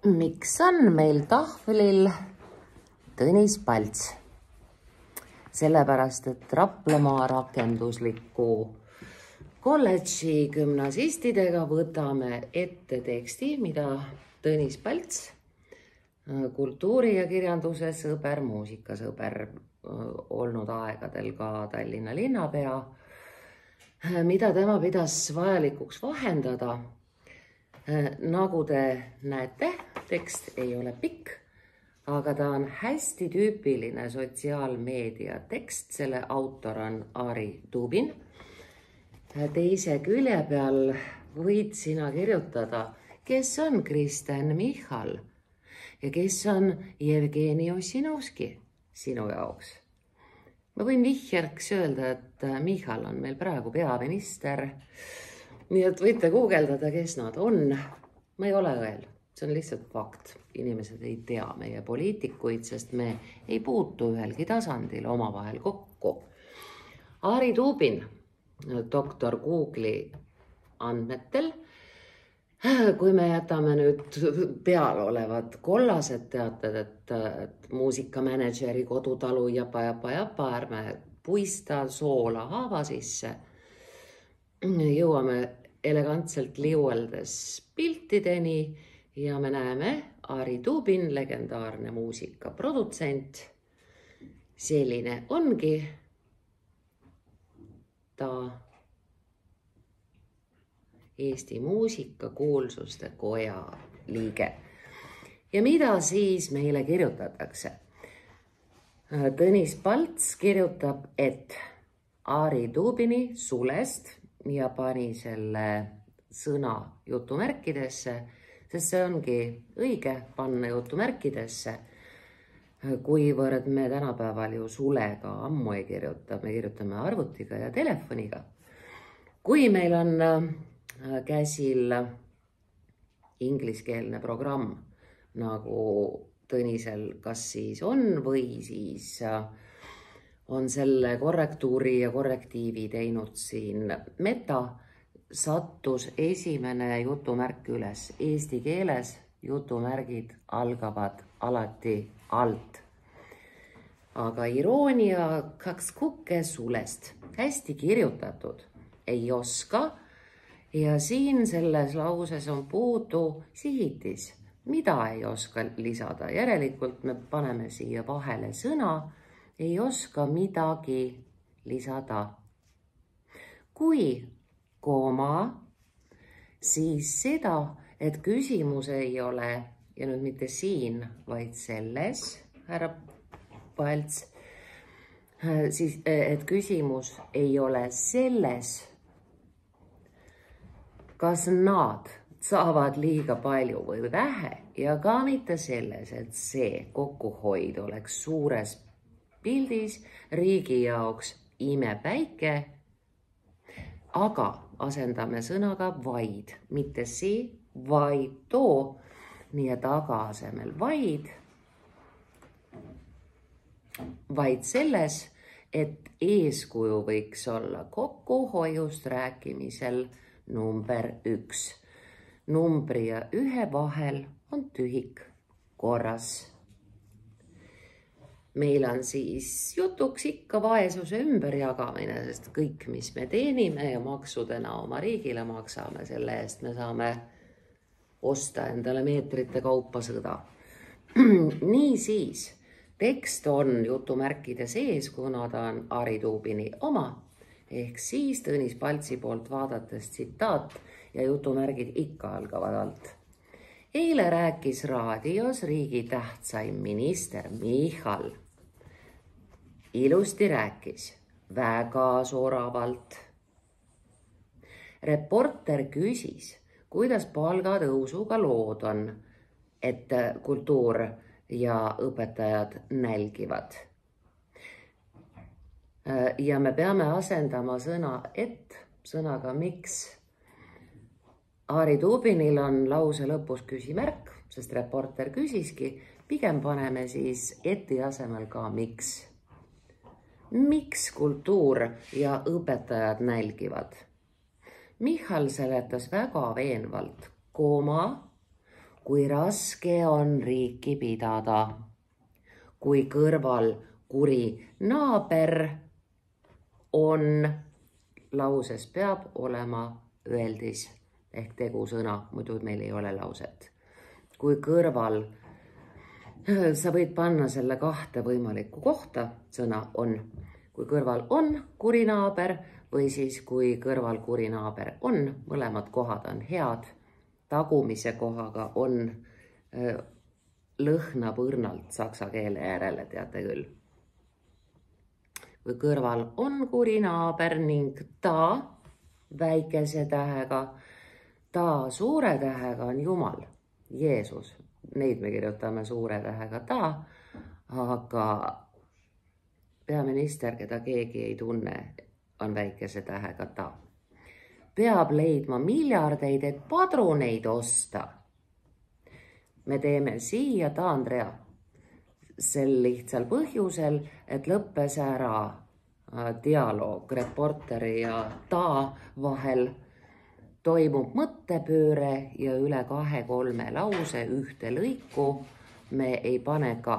Miks on meil tahvlil Tõnis Palts? Sellepärast, et Raplamaa rakendusliku kolledži gümnasistidega võtame ette teksti, mida Tõnis Palts, kultuuri- ja kirjanduse sõber, muusikasõber, olnud aegadel ka Tallinna linnapea, mida tema pidas vajalikuks vahendada. Nagu te näete, tekst ei ole pikk, aga ta on hästi tüüpiline sotsiaalmeedia tekst. Selle autor on Ari Dubin. Teise külje peal võid sina kirjutada, kes on Kristen Michal ja kes on Jevgeni Ossinovski sinu jaoks. Ma võin vihjaks öelda, et Michal on meil praegu peaminister. Nii et võite guugeldada, kes nad on. Ma ei ole õel, see on lihtsalt fakt. Inimesed ei tea meie poliitikuid, sest me ei puutu ühelgi tasandil omavahel kokku. Ari Dubin, doktor Google'i andmetel, kui me jätame nüüd peal olevad kollased teated, et muusikamänedžeri kodutalu japa, ärme puista soola haava sisse, jõuame elegantselt liueldes piltideni ja me näeme Ari Dubin, legendaarne muusikaprodutsent. Selline ongi ta Eesti muusikakuulsuste koja liige. Ja mida siis meile kirjutatakse? Tõnis Palts kirjutab, et Ari Dubini sulest ja pani selle sõna jutumärkidesse, sest see ongi õige panna jutumärkidesse, kuivõrd me tänapäeval ju sulega ammu ei kirjuta, me kirjutame arvutiga ja telefoniga. Kui meil on käsil ingliskeelne programm, nagu Tõnisel kas siis on või siis on selle korrektuuri ja korrektiivi teinud siin Meta, sattus esimene jutumärk üles. Eesti keeles jutumärgid algavad alati alt. Aga iroonia kaks kukke sulest. Hästi kirjutatud. Ei oska. Ja siin selles lauses on puudu sihitis. Mida ei oska lisada? Järelikult me paneme siia vahele sõna. Ei oska midagi lisada. Kui kooma, siis seda, et küsimus ei ole, ja nüüd mitte siin, vaid selles, härra Palts, siis, et küsimus ei ole selles, kas nad saavad liiga palju või vähe, ja ka mitte selles, et see kokkuhoid oleks suures pildis riigi jaoks imepäike, aga asendame sõnaga vaid, mitte see, vaid too, nii et aga asemel vaid selles, et eeskuju võiks olla kokkuhoiust rääkimisel number 1. Numbri ja 1 vahel on tühik korras. Meil on siis jutuks ikka vaesuse ümberjagamine, sest kõik, mis me teenime ja maksudena oma riigile maksame, selle eest me saame osta endale meetrite kaupa sõda. Nii siis, tekst on jutumärkide sees, kuna ta on Ari Dubini oma, ehk siis Tõnis Paltsi poolt vaadates tsitaat ja jutumärgid ikka algavad alt. Eile rääkis raadios riigi tähtsaim minister Michal. Ilusti rääkis, väga soravalt. Reporter küsis, kuidas palgatõusuga lood on, et kultuur ja õpetajad nälgivad. Ja me peame asendama sõna et sõnaga miks. Ari Dubinil on lause lõpus küsimärk, sest reporter küsiski, pigem paneme siis eti asemel ka miks. Miks kultuur ja õpetajad nälgivad? Michal seletas väga veenvalt, kooma, kui raske on riiki pidada, kui kõrval kuri naaber on, lauses peab olema öeldis ehk tegusõna, muidu meil ei ole lauset. Kui kõrval, sa võid panna selle 2 võimalikku kohta, sõna on. Kui kõrval on kuri naaber või siis kui kõrval kuri naaber on, mõlemad kohad on head. Tagumise kohaga on lõhnab õrnalt saksa keele järele, teate küll. Kui kõrval on kuri naaber ning ta väikese tähega, ta suure tähega on Jumal, Jeesus. Neid me kirjutame suure tähega ta, aga peaminister, keda keegi ei tunne, on väikese tähega ta. Peab leidma miljardeid, et padruneid osta. Me teeme siia taandrea sel lihtsal põhjusel, et lõppes ära dialoog reporteri ja ta vahel, toimub mõttepööre ja üle 2-3 lause ühte lõiku me ei pane ka.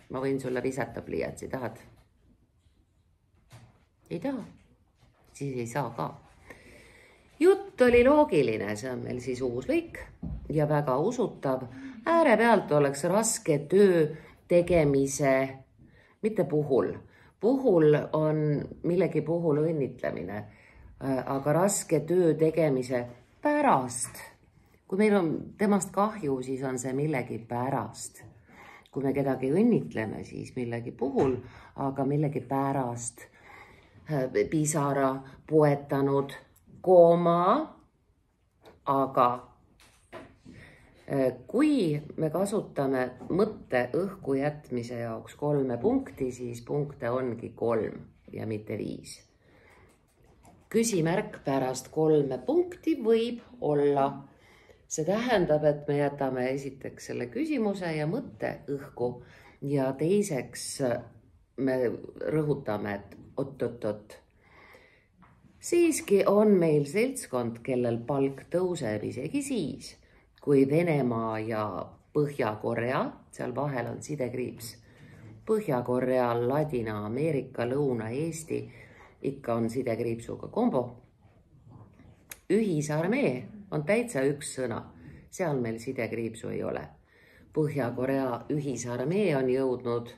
Ma võin sulle visata pliiatsi, tahad? Ei taha, siis ei saa ka. Jutt oli loogiline, see on meil siis uus lõik ja väga usutav. Äärepealt oleks raske töö tegemise, mitte puhul. Puhul on millegi puhul õnnitlemine, aga raske töö tegemise pärast. Kui meil on temast kahju, siis on see millegi pärast. Kui me kedagi õnnitleme, siis millegi puhul, aga millegi pärast. Pisara poetanud kooma, aga kui me kasutame mõtte õhku jätmise jaoks 3 punkti, siis punkte ongi 3 ja mitte 5. Küsimärk pärast 3 punkti võib olla. See tähendab, et me jätame esiteks selle küsimuse ja mõtte õhku ja teiseks me rõhutame, et oot. Siiski on meil seltskond, kellel palk tõuseb isegi siis, kui Venemaa ja Põhja-Korea, seal vahel on sidekriips, Põhja-Korea, Ladina-Ameerika, Lõuna-Eesti, ikka on sidekriipsuga kombo. Ühisarmee on täitsa üks sõna, seal meil sidekriipsu ei ole. Põhja-Korea ühisarmee on jõudnud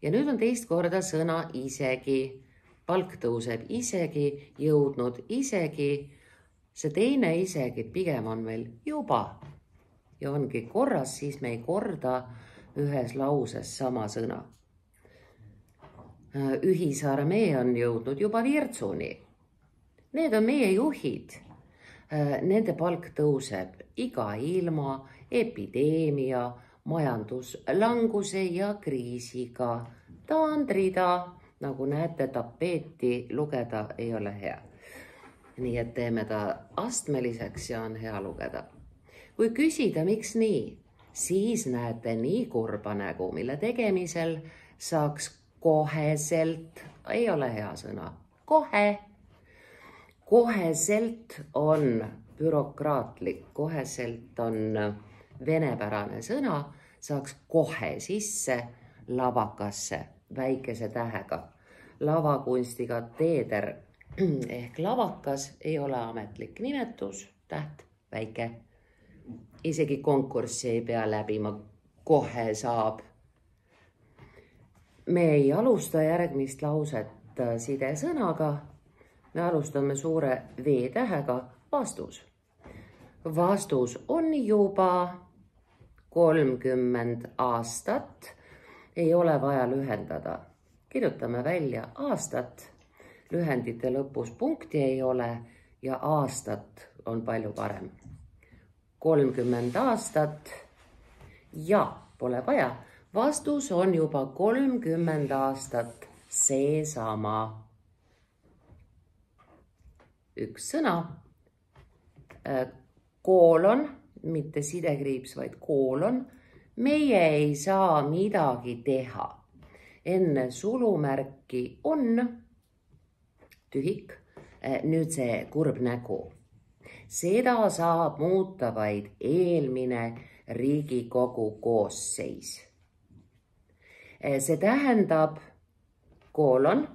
ja nüüd on teist korda sõna isegi. Palk tõuseb isegi, jõudnud isegi. See teine isegi pigem on meil juba ja ongi korras, siis me ei korda ühes lauses sama sõna. Ühisarmee on jõudnud juba Virtsuni. Need on meie juhid. Nende palk tõuseb iga ilma, epideemia, majanduslanguse ja kriisiga. Taandrida, nagu näete, tapeeti lugeda ei ole hea. Nii et teeme ta astmeliseks ja on hea lugeda. Kui küsida, miks nii, siis näete nii kurba nägu, mille tegemisel saaks koheselt, ei ole hea sõna, koheselt on bürokraatlik, koheselt on venepärane sõna, saaks kohe sisse lavakasse väikese tähega. Lavakunstiga teeder ehk lavakas ei ole ametlik nimetus, täht väike. Isegi konkurssi ei pea läbima, kohe saab. Me ei alusta järgmist lauset sidesõnaga, me alustame suure V-tähega vastus. Vastus on juba 30 aastat, ei ole vaja lühendada. Kirjutame välja aastat, lühendite lõpus punkti ei ole ja aastat on palju parem. 30 aastat ja pole vaja. Vastus on juba 30 aastat seesama. Üks sõna, koolon, mitte sidekriips, vaid koolon. Meie ei saa midagi teha. Enne sulumärki on tühik, nüüd see kurb nägu. Seda saab muuta vaid eelmine Riigikogu koosseis. See tähendab koolon,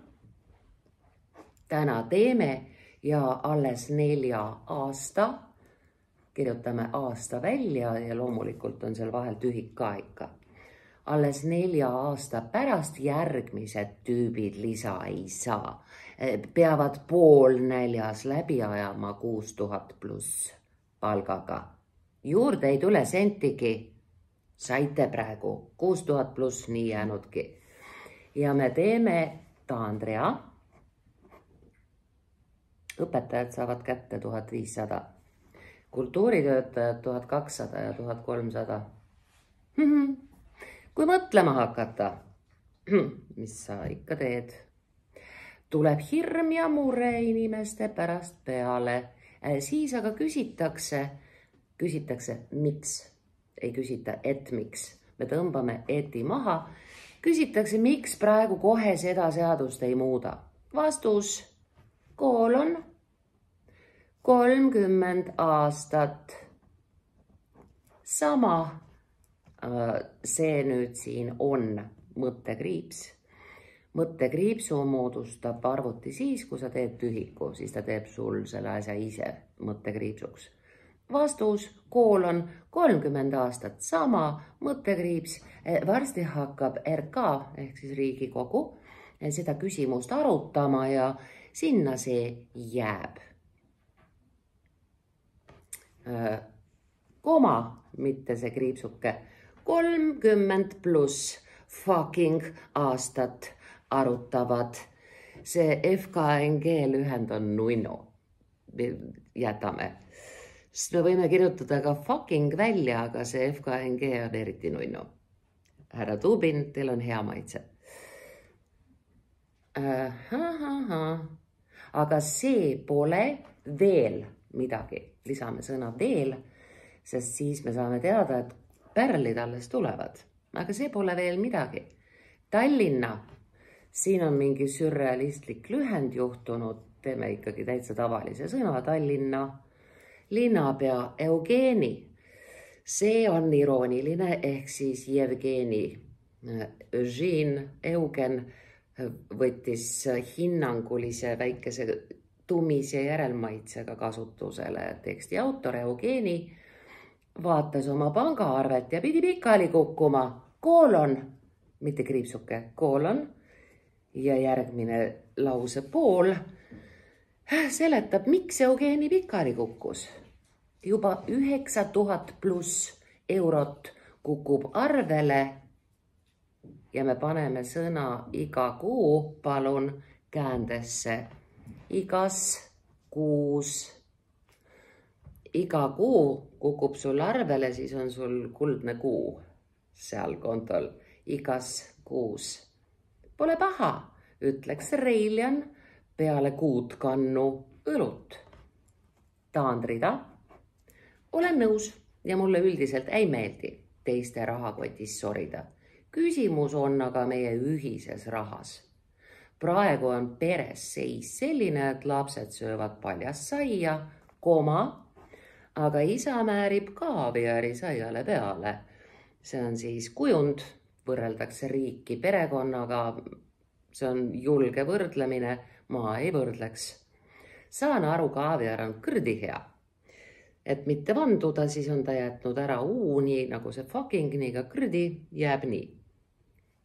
täna teeme ja alles 4 aasta, kirjutame aasta välja ja loomulikult on seal vahel tühik ka ikka. Alles 4 aasta pärast järgmised tüübid lisa ei saa. Peavad poolnäljas läbi ajama 6000 pluss palgaga. Juurde ei tule sentigi. Saite praegu 6000 pluss nii jäänudki. Ja me teeme Taandrea. Õpetajad saavad kätte 1500. Kultuuritöötajad 1200 ja 1300. Kui mõtlema hakata, mis sa ikka teed, tuleb hirm ja mure inimeste pärast peale. Siis aga küsitakse, miks. Ei küsita, et miks. Me tõmbame eti maha. Küsitakse, miks praegu kohe seda seadust ei muuda. Vastus, koolon, 30 aastat. Sama see nüüd siin on mõttekriips. Mõttekriipsu moodustab arvuti siis, kui sa teed tühiku, siis ta teeb sul selle asja ise mõttekriipsuks. Vastus, koolon, 30 aastat sama, mõttekriips. Varsti hakkab RK ehk siis Riigikogu seda küsimust arutama ja sinna see jääb. Koma, mitte see kriipsuke. 30 pluss fucking aastat arutavad. See FKNG lühend on nunno. Jätame. Sest me võime kirjutada ka fucking välja, aga see FKNG on eriti nunno. Härra Tubin, teil on hea maitse. Aga see pole veel midagi. Lisame sõna veel, sest siis me saame teada, et pärlid alles tulevad. Aga see pole veel midagi. Tallinna. Siin on mingi sürrealistlik lühend juhtunud. Teeme ikkagi täitsa tavalise sõna. Tallinna. Linnapea Eugeni. See on irooniline ehk siis Jevgeni. Eugen võttis hinnangulise väikese tumise järelmaitsega kasutusele teksti autor Eugeni. Vaatas oma pangaarvet ja pidi pikali kukkuma. Koolon, mitte kriipsuke, koolon. Ja järgmine lause pool seletab, miks Eugeni pikali kukkus. Juba 9000 pluss eurot kukub arvele ja me paneme sõna iga kuu, palun, käändesse. Iga kuu kukub sul arvele, siis on sul kuldne kuu seal kontol. Igas kuus. Pole paha, ütleks Reiljan peale kuud kannu õlut. Taandrida. Olen nõus ja mulle üldiselt ei meeldi teiste rahakotis sorida. Küsimus on aga meie ühises rahas. Praegu on peres seis selline, et lapsed söövad paljast saia, aga isa määrib kaaviari saiale peale. See on siis kujund, võrreldakse riiki perekonnaga. See on julge võrdlemine, ma ei võrdleks. Saan aru, kaaviar on kõrdi hea. Et mitte vanduda, siis on ta jätnud ära nii nagu see fucking, nii ka kõrdi jääb nii.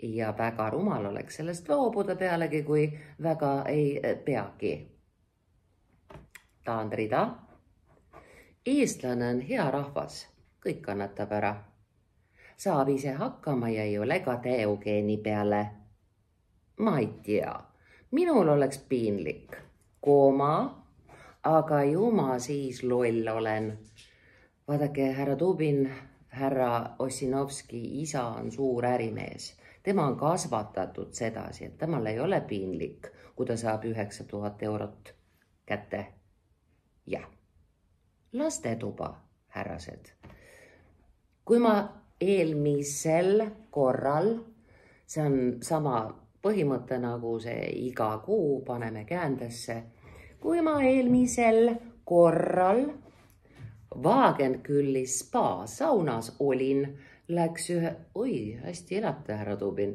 Ja väga rumal oleks sellest loobuda pealegi, kui väga ei peagi. Taandrida. Eestlane on hea rahvas, kõik kannatab ära. Saab ise hakkama ja ei ole ka Eugeni peale. Ma ei tea, minul oleks piinlik. Aga ju ma siis loll olen. Vaadake, härra Tubin, härra Ossinovski isa on suur ärimees. Tema on kasvatatud sedasi, et temal ei ole piinlik, kui ta saab 9000 eurot kätte. Ja, lastetuba, härrased. Kui ma eelmisel korral, see on sama põhimõte nagu see iga kuu, paneme käändesse. Kui ma eelmisel korral Vaagenküllis spa saunas olin, läks hästi elate, härra Tubin,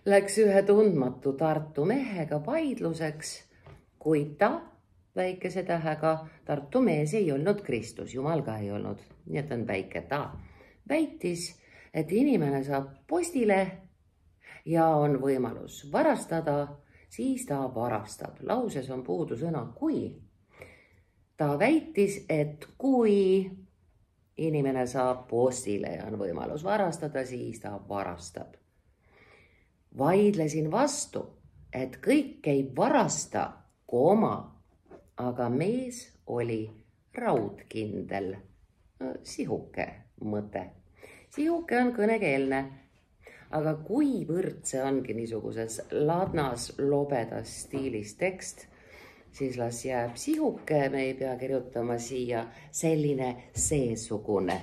läks ühe tundmatu Tartu mehega vaidluseks, kuid ta, väikese tähega, Tartu mees ei olnud Kristus, Jumal ka ei olnud, nii et on väike ta, väitis, et inimene saab postile ja on võimalus varastada, siis ta varastab. Lauses on puudu sõna kui. Ta väitis, et kui inimene saab postile ja on võimalus varastada, siis ta varastab. Vaidlesin vastu, et kõik ei varasta, aga mees oli raudkindel. Sihuke mõte. Sihuke on kõnekeelne. Aga kuivõrd see ongi niisuguses ladnas, lobedas stiilis tekst, siis las jääb sihuke, me ei pea kirjutama siia selline seesugune.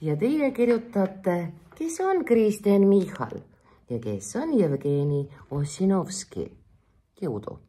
Ja teie kirjutate, kes on Kristen Michal ja kes on Jevgeni Ossinovski. Jõudu!